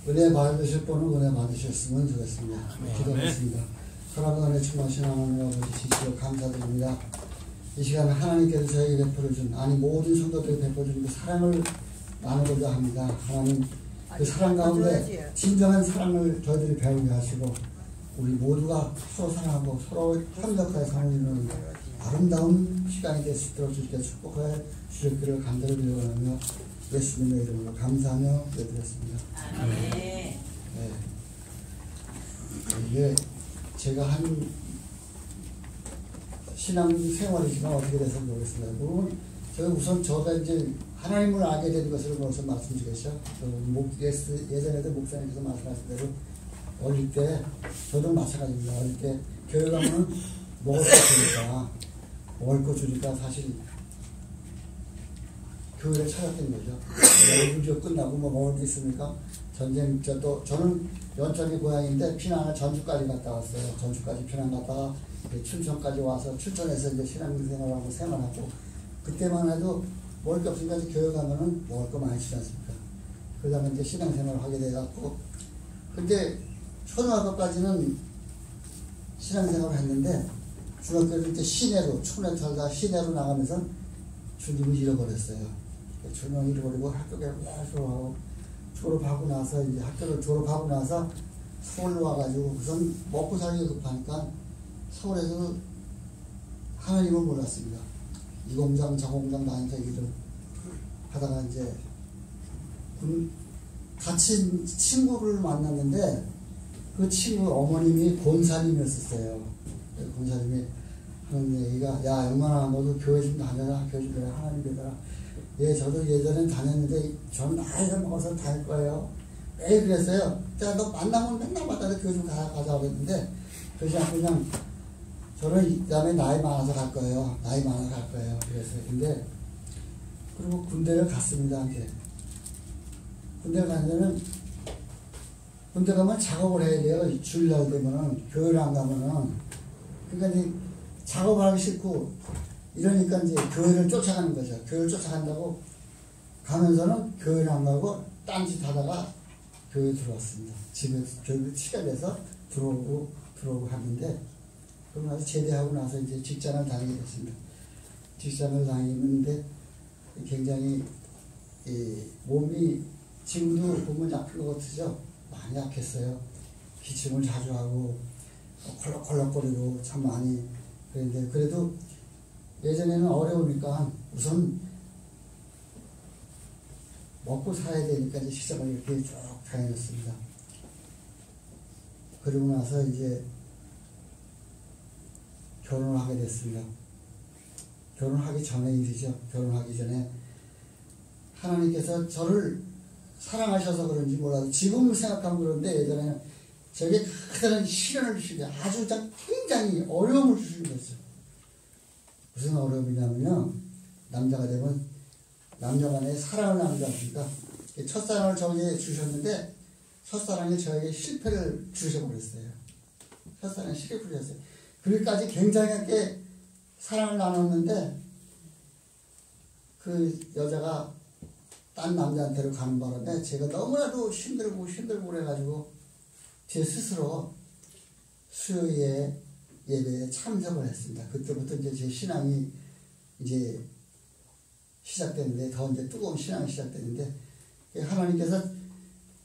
은혜 받으실 분은 은혜 받으셨으면 좋겠습니다. 기도하겠습니다. 사랑과 은혜 충만하신 하나님 아버지 진심으로 감사드립니다. 이 시간에 하나님께서 저에게 베풀어준, 아니 모든 성도들이 베풀어준 그 사랑을 나누고자 합니다. 하나님 그 사랑 가운데 진정한 사랑을 저희들이 배우게 하시고 우리 모두가 서로 사랑하고 서로 협력하여 사는 아름다운 시간이 될 수 있도록 주께 축복해 주셨기를 간절히 빌어가며 예수님의 이름으로 감사하며 기도드렸습니다. 네. 이게 제가 한 신앙생활이지만 어떻게 돼서 모르겠습니다. 그러면 제가 우선 저가 이제 하나님을 알게 된 것을 먼저 말씀드리겠죠. 예전에도 목사님께서 말씀하신 대로 어릴 때 저도 마찬가지입니다. 어릴 때 교회 가면 먹을 거 주니까 사실 교회를 찾았던 거죠. 일주일 끝나고 뭐 먹을 게 있습니까? 전쟁 또 저는 연천이 고향인데 피난을 전주까지 갔다 왔어요. 전주까지 피난 갔다가 춘천까지 와서 춘천에서 이제 신앙생활하고 생활하고 그때만 해도 먹을 게 없으니까 교회 가면은 먹을 거 많이 주지 않습니까? 그 다음에 이제 신앙생활을 하게 돼갖고 근데 초등학교까지는 신앙생활을 했는데 중학교 때 시내로 촌에 살다 시내로 나가면서 주님을 잃어버렸어요. 주님을 잃어버리고 학교에 졸업하고 나서 이제 학교를 졸업하고 나서 서울로 와가지고 우선 먹고 살기 급하니까 서울에서 하나님을 몰랐습니다. 이 공장 저 공장 다니면서 일을 하다가 이제 같이 친구를 만났는데 그 친구 어머님이 권사님이었었어요. 권사님이 하는 얘기가 야 영만아 너도 교회 좀 다녀라 교회 좀 가라 하나님 믿어라. 예 저도 예전엔 다녔는데 전 나이가 먹어서 다닐 거예요. 왜 그랬어요? 야 너 만나면 맨날 마다 교회 좀 가자 그랬는데 그러지 않고 그냥 저는 이 다음에 나이 많아서 갈 거예요. 나이 많아서 갈 거예요. 그랬어요. 근데 그리고 군대를 갔습니다. 이제 군대를 가면은 군대 가면 작업을 해야 돼요. 주일날 되면은 교회를 안 가면은 그러니까 이제 작업하기 싫고 이러니까 이제 교회를 쫓아가는 거죠. 교회를 쫓아간다고 가면서는 교회를 안 가고 딴짓 하다가 교회 들어왔습니다. 집에 교회 시간 내서 들어오고 하는데 그러고 나서 제대하고 나서 이제 직장을 다니게 됐습니다. 직장을 다니는데 굉장히 몸이 지금도 보면 약한 것 같으죠. 많이 약했어요. 기침을 자주 하고 콜록콜록거리고 참 많이 그랬는데 그래도 예전에는 어려우니까 우선 먹고 살아야 되니까 이제 시작을 이렇게 쭉 다녔습니다. 그리고 나서 이제 결혼을 하게 됐습니다. 결혼하기 전에 일이죠. 결혼하기 전에 하나님께서 저를 사랑하셔서 그런지 몰라도 지금 생각하면 그런데 예전에는 저에게 크다란 시련을 주시게 아주 굉장히 어려움을 주시는 거였어요. 무슨 어려움이냐면요. 남자가 되면 남녀간에 사랑을 나누지 않습니까? 첫사랑을 저에게 주셨는데 첫사랑이 저에게 실패를 주셔버렸어요. 첫사랑이 실패를 주셨어요. 그기까지 굉장하게 사랑을 나눴는데 그 여자가 딴 남자한테로 가는 바람에 제가 너무나도 힘들고 그래가지고 제 스스로 수요일 예배에 참석을 했습니다. 그때부터 이제 제 신앙이 이제 시작됐는데 더 이제 뜨거운 신앙이 시작됐는데 하나님께서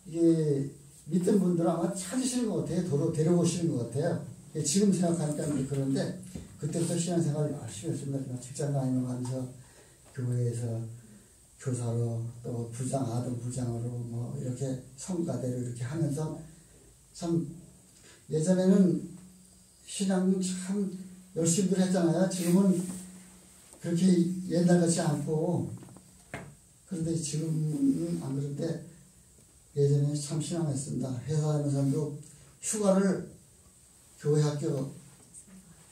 이게 믿던 분들은 아마 찾으시는 것 같아요. 데려오시는 것 같아요. 지금 생각하니까 그런데 그때부터 신앙생활을 열심히 했습니다. 직장 다니면서 교회에서 교사로 또 아동 부장으로 뭐 이렇게 성가대로 이렇게 하면서 참 예전에는 신앙 참 열심히들 했잖아요. 지금은 그렇게 옛날 같지 않고 그런데 지금은 안 그런데 예전에는 참 신앙했습니다. 회사 다니면서도 휴가를 교회 학교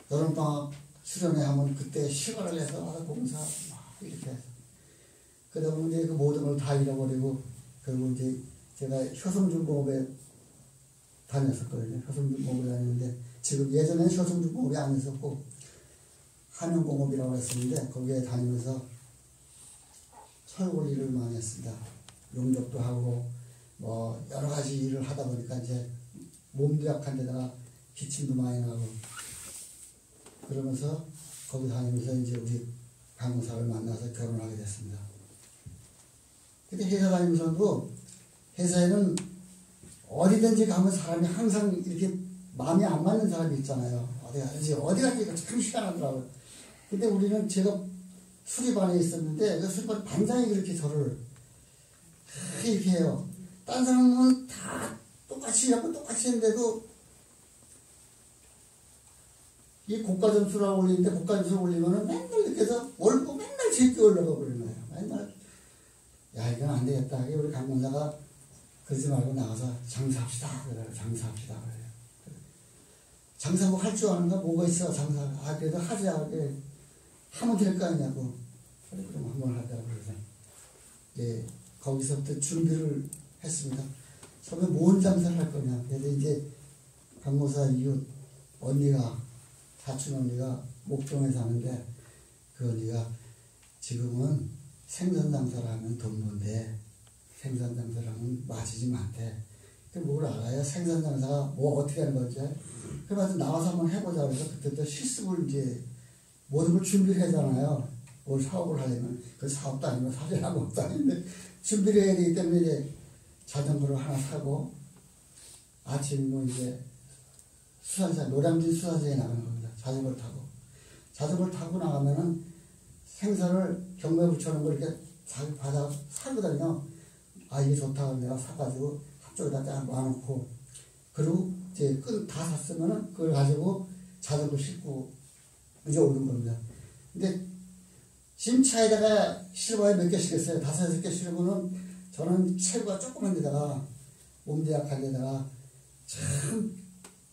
여름방학 수련회 하면 그때 휴가를 해서 봉사 막 이렇게 해서 그러다 보니 이제 그 모든 걸 다 잃어버리고 결국 이제 제가 효성중공업에 다녔었거든요. 효성중공업에 다녔는데 지금 예전에는 효성중공업에 안 있었고 한영공업이라고 했었는데 거기에 다니면서 설거지를 많이 했습니다. 용접도 하고 뭐 여러 가지 일을 하다 보니까 이제 몸도 약한 데다가 기침도 많이 나고 그러면서 거기 다니면서 이제 우리 강사를 만나서 결혼하게 됐습니다. 근데 회사 다니면서도 회사에는 어디든지 가면 사람이 항상 이렇게 마음이 안 맞는 사람이 있잖아요. 어디 가니까 참 희한하더라고요. 근데 우리는 제가 수리반에 있었는데 그 수리반 반장이 그렇게 저를 이렇게 해요. 딴 사람은 다 똑같이 하고 똑같이 했는데도 이 고가 점수를 올리는데 고가 점수를 올리면은 맨날 느껴서 월급 맨날 제게 올라가 버리는 거예요. 맨날 야 이건 안 되겠다. 우리 강권사가 그러지 말고 나가서 장사합시다. 그래요. 장사합시다. 그래요. 장사 뭐 할 줄 아는가 뭐가 있어 장사. 아 그래도 하자. 그래. 하면 될 거 아니냐고. 그래 그럼 한번 하자. 그래서 예 거기서부터 준비를 했습니다. 처음에 뭔 장사를 할 거냐. 그래서 이제 강모사 이웃 언니가 사촌 언니가 목동에 사는데 그 언니가 지금은 생선 장사를 하면 돈 번대. 생선 장사를 하면 맛이 많대. 그 뭘 알아요? 생선 장사가 뭐 어떻게 하는 건지. 그래서 나와서 한번 해보자. 그래서 그때부터 실습을 이제 모든 걸 준비를 하잖아요. 뭘 사업을 하려면. 그 사업도 아니고 사실 아무것도 아닌데 준비를 해야 되기 때문에 이제 자전거를 하나 사고 아침 뭐 이제 수산사, 노량진 수산사에 나가는 겁니다. 자전거를 타고 나가면은 생선을 경매에 붙여놓은 걸 이렇게 자기 받아 사거든요. 아, 이게 좋다고 내가 사가지고 한쪽에다 딱 놔놓고, 그리고 이제 끈 다 샀으면은 그걸 가지고 자전거 싣고 이제 오는 겁니다. 근데 짐 차에다가 실버에 몇 개씩 했어요. 5, 6개 실으면은 저는 체구가 조그만 데다가 몸도 약한 데다가 참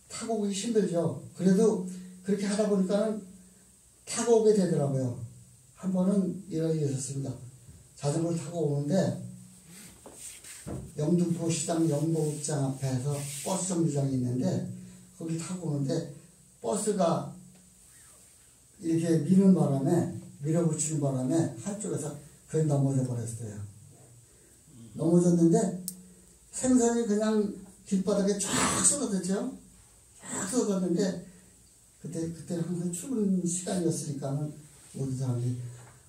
타고 오기 힘들죠. 그래도 그렇게 하다 보니까는 타고 오게 되더라고요. 한 번은 이런 일이 있었습니다. 자전거를 타고 오는데 영등포 시장 영보극장 앞에서 버스 정류장이 있는데 거기 타고 오는데 버스가 이렇게 미는 바람에 밀어붙이는 바람에 한쪽에서 거의 넘어져 버렸어요. 넘어졌는데 생선이 그냥 길바닥에 쫙 쏟아졌죠. 쫙 쏟아졌는데 그때 항상 추운 시간이었으니까는 모든 사람들이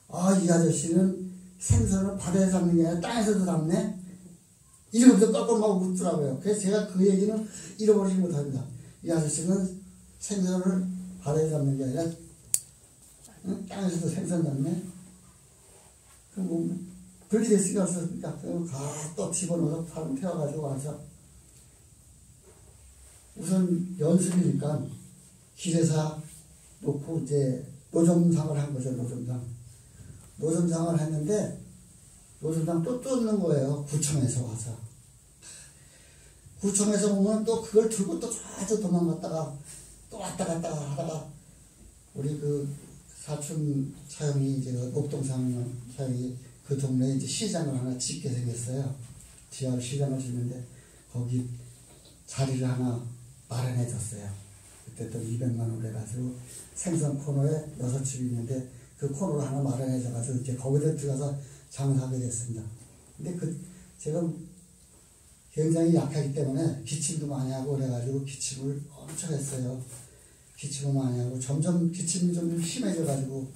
아, 이 아저씨는 생선을 바다에서 잡는 게 아니라 땅에서도 잡네? 이러면서 깎고 막 웃더라고요. 그래서 제가 그 얘기는 잃어버리지 못합니다. 이 아저씨는 생선을 바다에서 잡는 게 아니라 응? 땅에서도 생선 잡네? 그럼 뭐 분리될 수가 없었으니까 또 집어넣어서 바로 태워가지고 와서 우선 연습이니까 길에서 놓고 이제 노점상을 한 거죠. 노점상을 했는데 노점상 또 쫓는 거예요. 구청에서 와서. 구청에서 오면 또 그걸 들고 또 저 도망갔다가 또 왔다 갔다 하다가 우리 그 사촌 사형이 이제 목동상 사형이 그 동네에 이제 시장을 하나 짓게 생겼어요. 지하로 시장을 짓는데 거기 자리를 하나 마련해 줬어요. 그때 또 200만 원을 해가지고 생선 코너에 6집이 있는데 그 코너를 하나 마련해 줘가지고 이제 거기에 들어가서 장사하게 됐습니다. 근데 제가 굉장히 약하기 때문에 기침도 많이 하고 그래가지고 기침을 엄청 했어요. 기침을 많이 하고 점점 기침이 좀 심해져가지고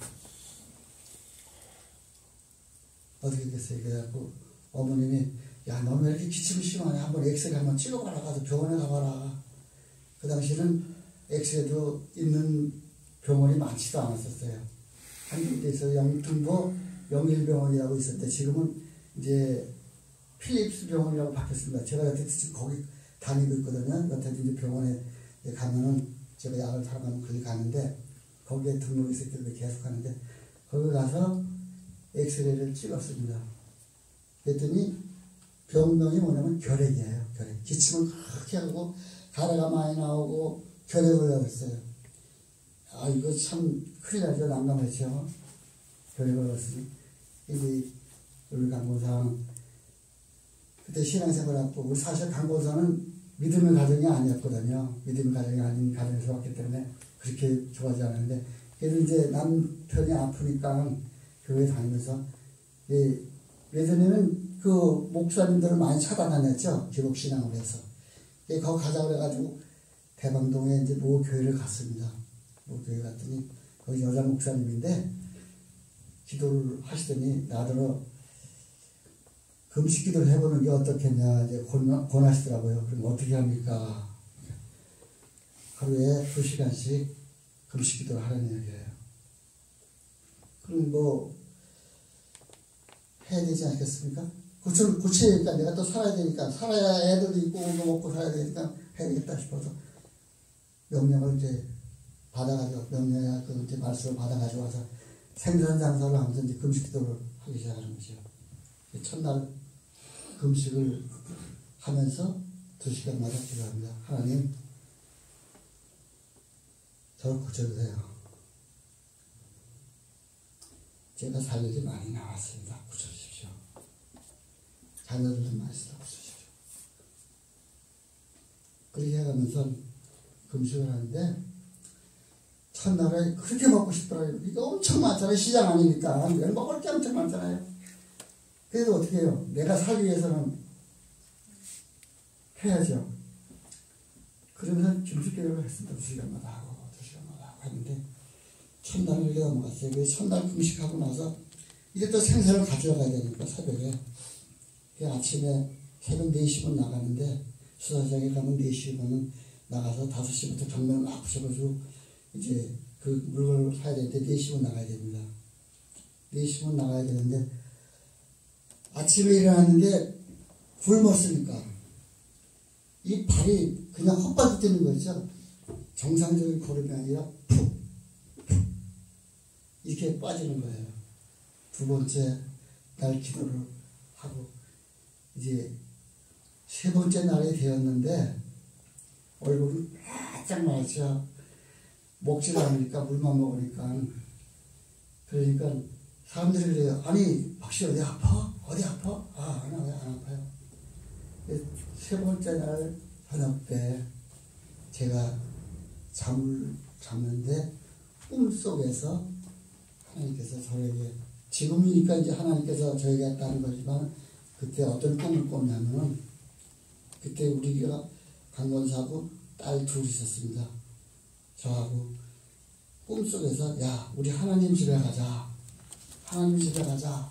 어떻게 됐어요? 그래갖고 어머님이 야, 너 왜 이렇게 기침이 심하냐? 한번 엑스레이 한번 찍어봐라. 가서 병원에 가봐라. 그 당시에는 엑스레이도 있는 병원이 많지도 않았었어요. 한 군데에서 영등포 영일병원이라고 있었는데 지금은 이제 필립스 병원이라고 바뀌었습니다. 제가 여태 지금 거기 다니고 있거든요. 여태 이제 병원에 가면은 제가 약을 사러 가면 거기 가는데 거기에 등록이 있을 때 계속 가는데 거기 가서 엑스레이를 찍었습니다. 그랬더니 병명이 뭐냐면 결핵이에요. 결핵. 기침을 그렇게 하고 가래가 많이 나오고 결핵을 걸렸어요. 아, 이거 참 큰일 나죠. 난감했죠. 결핵을 걸렸으니. 이제 우리 강고상 그때 신앙생활하고 우리 사실 강고상은 믿음의 가정이 아니었거든요. 믿음의 가정이 아닌 가정에서 왔기 때문에 그렇게 좋아하지 않았는데 그래도 이제 남편이 아프니까 교회 다니면서 예전에는 그 목사님들을 많이 차단하냈죠. 기복신앙을 해서. 거기 가자고 그래가지고 대방동에 이제 모교회를 갔습니다. 모교회 갔더니 거기 여자 목사님인데 기도를 하시더니 나더러 금식 기도를 해보는 게 어떻겠냐 이제 권하시더라고요. 그럼 어떻게 합니까? 하루에 2시간씩 금식 기도를 하라는 얘기예요. 그럼 뭐 해야 되지 않겠습니까? 구체니까 내가 또 살아야 되니까 살아야 애들도 있고 먹고 살아야 되니까 해야겠다 싶어서 명령을 이제 받아가지고 명령이야 그 이제 말씀을 받아가지고 와서 생선 장사를 하면서 이제 금식 기도를 하기 시작하는 거죠. 첫날 금식을 하면서 2시간마다 기도합니다. 하나님, 저를 고쳐주세요. 제가 살 일이 많이 나왔습니다. 고쳐주십시오. 자녀들도 많이 쓰다 고쳐주십시오. 그렇게 해가면서 금식을 하는데 첫날에 그렇게 먹고 싶더라고요. 이거 엄청 많잖아요. 시장 아니니까. 먹을 게 엄청 많잖아요. 그래도 어떻게 해요? 내가 살기 위해서는 해야죠. 그러면서 금식기도를 했습니다. 2시간마다 하고 2시간마다 하고 했는데 첫날을 이렇게 넘어갔어요. 그래서 첫날 금식하고 나서 이제 또 생선을 가져가야 되니까 새벽에 아침에 새벽 4시면 나가는데 수산시장에 가면 4시면 나가서 5시부터 경매를 막 붙여가지고 이제 그 물건을 사야 되는데 4시면 나가야 됩니다. 4시면 나가야 되는데 아침에 일어났는데 굶었으니까 이 발이 그냥 헛발이 뛰는 거죠. 정상적인 걸음이 아니라 푹 이렇게 빠지는 거예요. 두 번째 날 기도를 하고 이제 세 번째 날이 되었는데 얼굴이 바짝 말았죠. 먹지를 않으니까 물만 먹으니까. 그러니까 사람들이 그래요. 아니 박씨 어디 아파? 어디 아파? 아 왜 안 아파요? 세 번째 날 저녁 때 제가 잠을 잤는데 꿈속에서 하나님께서 저에게 지금이니까 이제 하나님께서 저에게 했다는 거지만 그때 어떤 꿈을 꿨냐면은 그때 우리가 강권사하고 딸 둘이 있었습니다. 저하고 꿈속에서 야 우리 하나님 집에 가자. 하나님 집에 가자.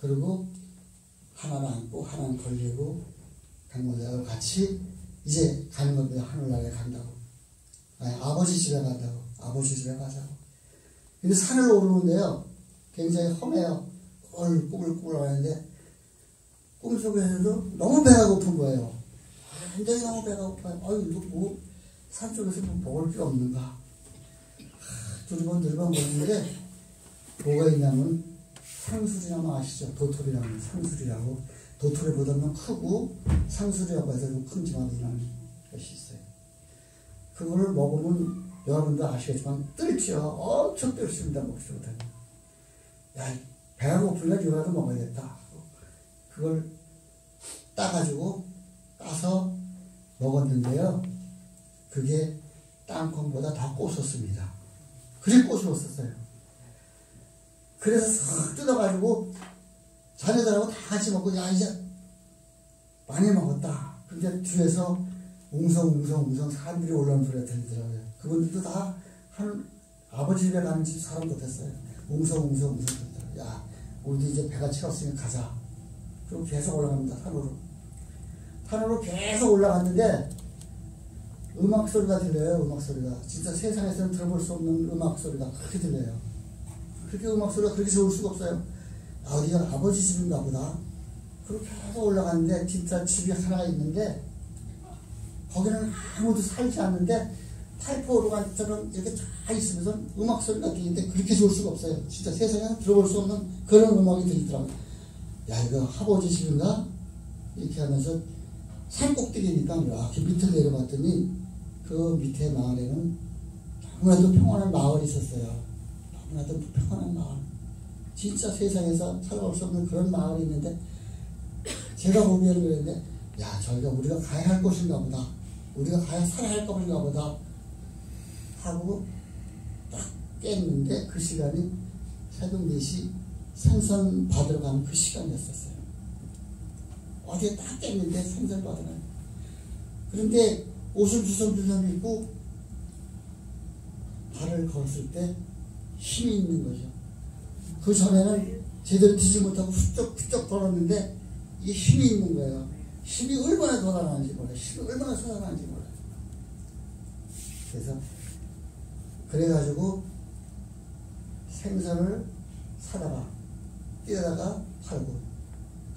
그리고 하나는 안고 하나는 걸리고 강권사하고 같이 이제 가는 겁니다. 하늘나라에 간다고. 아니, 아버지 집에 간다고. 아버지 집에 가자고. 근데 산을 오르는데요. 굉장히 험해요. 꾸불꾸불 하는데 꿈속에서도 너무 배가 고픈 거예요. 굉장히 너무 배가 고파요. 이거 뭐 산속에서 뭐 먹을 게 없는가. 두리번 먹는데 뭐가 있냐면 상술이라면 아시죠? 도토리라면 상술이라고. 도토리보다는 크고 상술이라고 해서 좀 큰 지마비라는 것이 있어요. 그거를 먹으면 여러분도 아시겠지만 뜰죠. 엄청 뜰습니다. 먹지 못하면. 야, 배가 고프니까 이거라도 먹어야겠다. 그걸 따가지고 따서 먹었는데요. 그게 땅콩보다 더 고소습니다. 그리 고소했었어요. 그래서 싹 뜯어가지고 자녀들하고 다 같이 먹고 야 이제 많이 먹었다. 근데 뒤에서 웅성웅성 사람들이 올라오는 소리가 들리더라고요. 그분들도 다 한 아버지 집에 가는 집 사람 같았어요. 웅성웅성 들리더라고요. 야 우리도 이제 배가 채웠으니까 가자. 그리고 계속 올라갑니다. 산으로 계속 올라갔는데 음악 소리가 들려요. 음악 소리가 진짜 세상에서는 들어볼 수 없는 음악 소리가 그렇게 들려요. 그렇게 음악 소리가 그렇게 좋을 수가 없어요. 어디가 아버지 집인가 보다. 그렇게 계속 올라갔는데 진짜 집이 하나가 있는데 거기는 아무도 살지 않는데 파이프 오르간처럼 이렇게 다 있으면서 음악 소리가 들리는데 그렇게 좋을 수가 없어요. 진짜 세상에서 들어볼 수 없는 그런 음악이 들리더라고요. 야 이거 아버지 집인가? 이렇게 하면서 산 꼭대기니까 이렇게 밑에 내려봤더니 그 밑에 마을에는 너무나도 평안한 마을이 있었어요. 너무나도 평안한 마을. 진짜 세상에서 찾아올 수 없는 그런 마을이 있는데 제가 보기에는 그랬는데 야 저희가 우리가 가야 할 곳인가 보다. 우리가 가야 살아야 할 것인가 보다 하고 딱 깼는데 그 시간이 새벽 4시 생선 받으러 가는 그 시간이었었어요. 어디에 딱 깼는데 생선 받으면. 그런데 옷을 주섬주섬 입고 발을 걸었을 때 힘이 있는 거죠. 그 전에는 제대로 뛰지 못하고 훌쩍 걸었는데 이게 힘이 있는 거예요. 힘이 얼마나 돋아나는지 몰라요. 힘이 얼마나 솟아나는지 몰라요. 그래가지고 생선을 사다가 띄어다가 팔고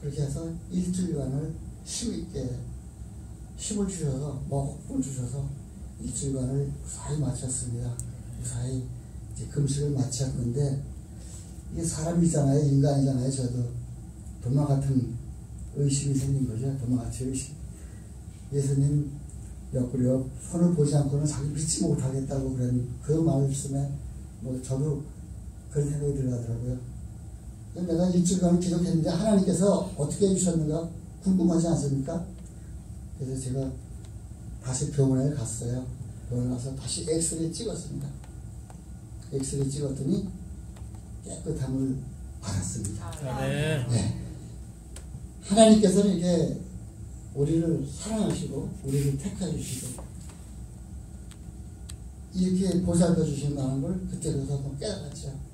그렇게 해서 일주일간을 힘있게 힘을 주셔서 먹을 주셔서 일주일간을 무사히 마쳤습니다. 무사히 이제 금식을 마쳤는데 이게 사람이잖아요. 인간이잖아요. 저도 도마 같은 의심이 생긴 거죠. 도마같이 의심. 예수님 옆구리에 손을 보지 않고는 자기 믿지 못하겠다고 그런 그 말씀에 뭐 저도 그런 생각이 들어가더라고요. 내가 일주일간 기도했는데 하나님께서 어떻게 해주셨는가 궁금하지 않습니까? 그래서 제가 다시 병원에 갔어요. 병원에 가서 다시 엑스레이 찍었습니다. 엑스레이 찍었더니 깨끗함을 받았습니다. 네. 하나님께서는 이게 우리를 사랑하시고 우리를 택해 주시고 이렇게 보살펴 주신다는 걸 그때부터 깨달았죠.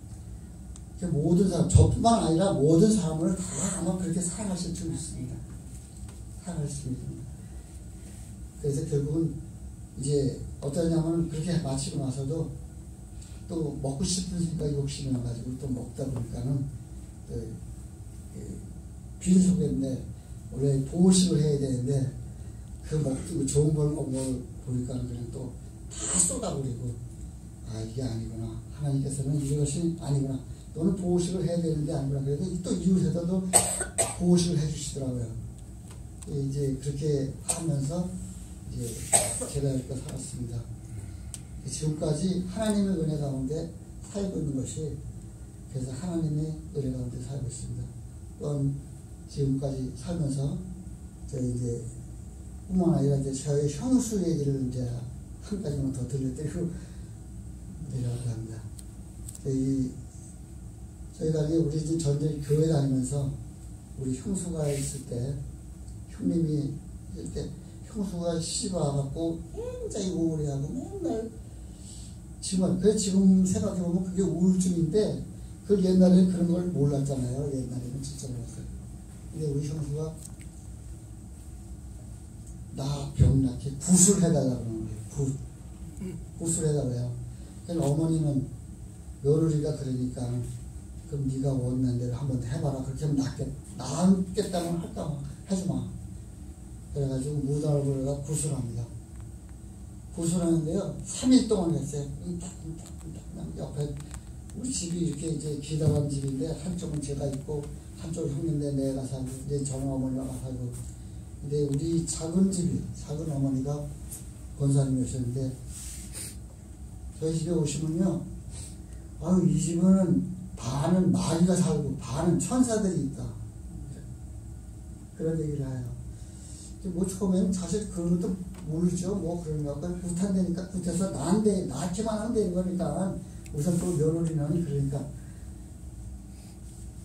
모든 사람, 저뿐만 아니라 모든 사람을 다 아마 그렇게 사랑하실 줄 믿습니다. 사랑하십니다. 그래서 결국은 이제 어떠냐면 그렇게 마치고 나서도 또 먹고 싶은 생각이 욕심이 나가지고 또 먹다 보니까는 빈속인데 원래 보호식을 해야 되는데 그 먹고 좋은 걸 먹고 보니까 그냥 또 다 쏟아버리고 아 이게 아니구나. 하나님께서는 이것이 아니구나. 너는 보호식을 해야 되는데 아니구나. 그래서 또 이웃에서도 보호식을 해주시더라고요. 이제 그렇게 하면서 이제 제가 이렇게 살았습니다. 지금까지 하나님의 은혜 가운데 살고 있는 것이 그래서 하나님의 은혜 가운데 살고 있습니다. 또한 지금까지 살면서 저희 이제 뿐만 아니라 이제 저희 형수 얘기를 이제 한 가지만 더 들려드리고 내려가려 합니다. 저희가 우리 이제 전쟁 교회 다니면서 우리 형수가 있을 때 형님이 있을 때 형수가 시집 와갖고 굉장히 우울해하고 맨날 지금 생각해보면 그게 우울증인데 그 옛날에는 그런 걸 몰랐잖아요. 옛날에는 진짜 몰랐어요. 근데 우리 형수가 나 병났게 굿을 해달라고 그러는 거예요. 굿을 해달래요. 그래서 어머니는 며느리가 그러니까 그럼 네가 원하는 대로 한번 해봐라. 그렇게 하면 낫겠다면 할까 하지마. 그래가지고 무당을 불러가 굿을 합니다. 굿을 하는데요. 3일 동안 했어요. 그냥 옆에 우리 집이 이렇게 이제 기다란 집인데 한쪽은 제가 있고 한쪽 형님네 내가 살고 이제 전 어머니가 살고 근데 우리 작은 어머니가 권사님이셨는데 저희 집에 오시면요 아유 이 집은 반은 마귀가 살고 반은 천사들이 있다 그런 얘기를 해요. 뭐 처음에는 사실 그런 것도 모르죠. 뭐 그런가 굿한다니까 굿해서 낳기만 하면 되는 거니까 우선 또 며느리는 그러니까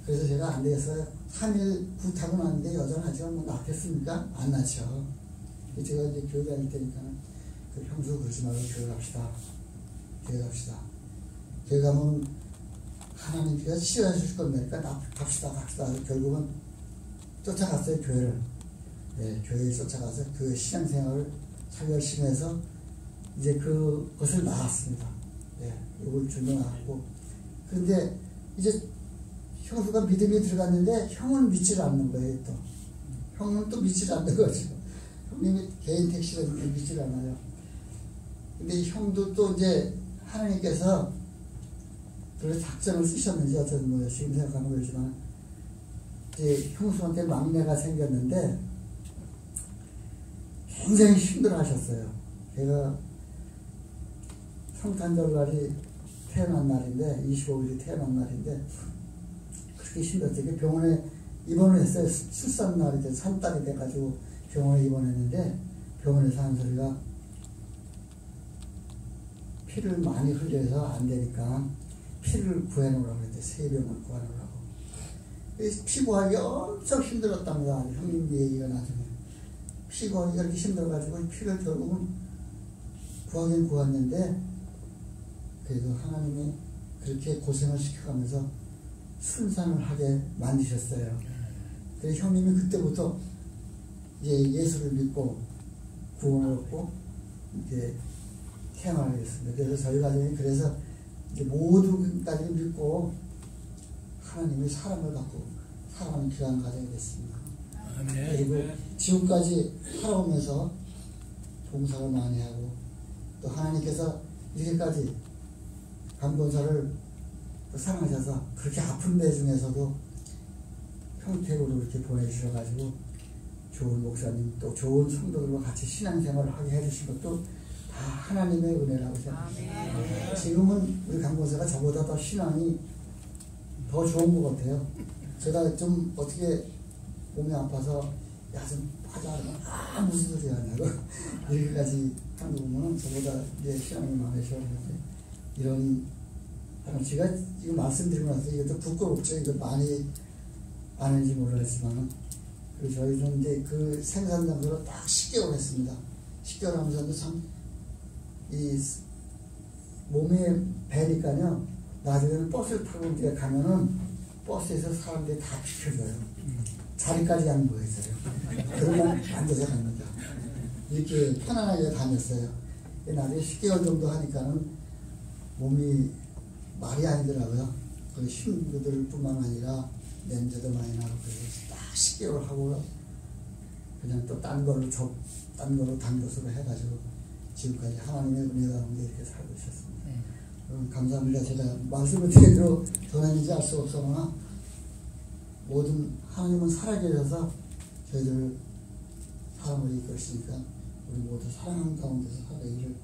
그래서 제가 안 되겠어요. 3일 굿하고 났는데 여전하지만 뭐 낳겠습니까? 안 낳죠. 제가 이제 교회 다닐 때니까 그 형수 그러지 말고 교회 갑시다. 교회 가면 하나님께서 치료해 주실 겁니다. 갑시다. 결국은 쫓아갔어요, 교회를. 네, 교회에 쫓아가서 그 신앙생활을 참 열심히 해서 이제 그것을 나왔습니다. 네, 우울증도 나왔고. 그런데 이제 형수가 믿음이 들어갔는데 형은 믿질 않는 거예요, 또. 형은 또 믿질 않는 거죠. 형님이 개인 택시를 믿질 않아요. 근데 형도 또 이제 하나님께서 그런 작전을 쓰셨는지 어쨌든 뭐 지금 생각하는 거지만 이제 형수한테 막내가 생겼는데 굉장히 힘들어 하셨어요. 제가 성탄절 날이 태어난 날인데 25일이 태어난 날인데 그렇게 힘들었어요. 병원에 입원을 했어요. 출산 날이 돼 산딸이 돼가지고 병원에 입원했는데 병원에서 하는 소리가 피를 많이 흘려서 안 되니까 피를 구해놓으라고 그랬대. 3병을 구해놓으라고. 피구하기 엄청 힘들었답니다. 형님 얘기가 나중에. 피구하기가 이렇게 힘들어가지고 피를 결국은 구하긴 구했는데 그래도 하나님이 그렇게 고생을 시켜가면서 순산을 하게 만드셨어요. 그래서 형님이 그때부터 이제 예수를 믿고 구원을 얻고 이제 태어나게 됐습니다. 그래서 저희 가정이 그래서 이제 모두까지 믿고 하나님이 사람을 갖고 살아가는 귀한 가정이 됐습니다. 그리고 지금까지 살아오면서 봉사를 많이 하고 또 하나님께서 이렇게까지 감동사를 사랑하셔서 그렇게 아픈 데 중에서도 평택으로 이렇게 보내주셔가지고 좋은 목사님 또 좋은 성도들과 같이 신앙생활을 하게 해주신 것도 다 하나님의 은혜라고 생각합니다. 지금은 우리 강권사가 저보다 더 신앙이 더 좋은 것 같아요. 제가 좀 어떻게 몸이 아파서 야 좀 하자 하면 무슨 소리 하냐고 이렇게까지 한 거 보면은 저보다 이제 신앙이 많으셔가지고 이런 제가 지금 말씀드리고 나서 이것도 부끄럽죠. 이거 많이 아는지 모르겠지만 그리고 저희는 이제 그 생산장소로 딱 10개월 했습니다. 10개월 하면서도 참 이 몸에 배니까요. 나중에는 버스를 타고 이제 가면은 버스에서 사람들이 다 비켜줘요. 자리까지 양보했어요. 그러면 앉아서 갑니다. 이렇게 편안하게 다녔어요. 나중에 10개월 정도 하니까는 몸이 말이 아니더라고요. 그 힘들 뿐만 아니라 냄새도 많이 나고 그래서 딱 10개월 하고 그냥 또 딴 걸로 단것으로 해가지고 지금까지 하나님의 은혜 가운데 이렇게 살고 있었습니다. 감사합니다. 제가 말씀을 제대로 전했는지 알 수 없으나 모든 하나님은 살아계셔서 저희들 사람을 이끌으시니까 우리 모두 사랑하는 가운데서 살아가기를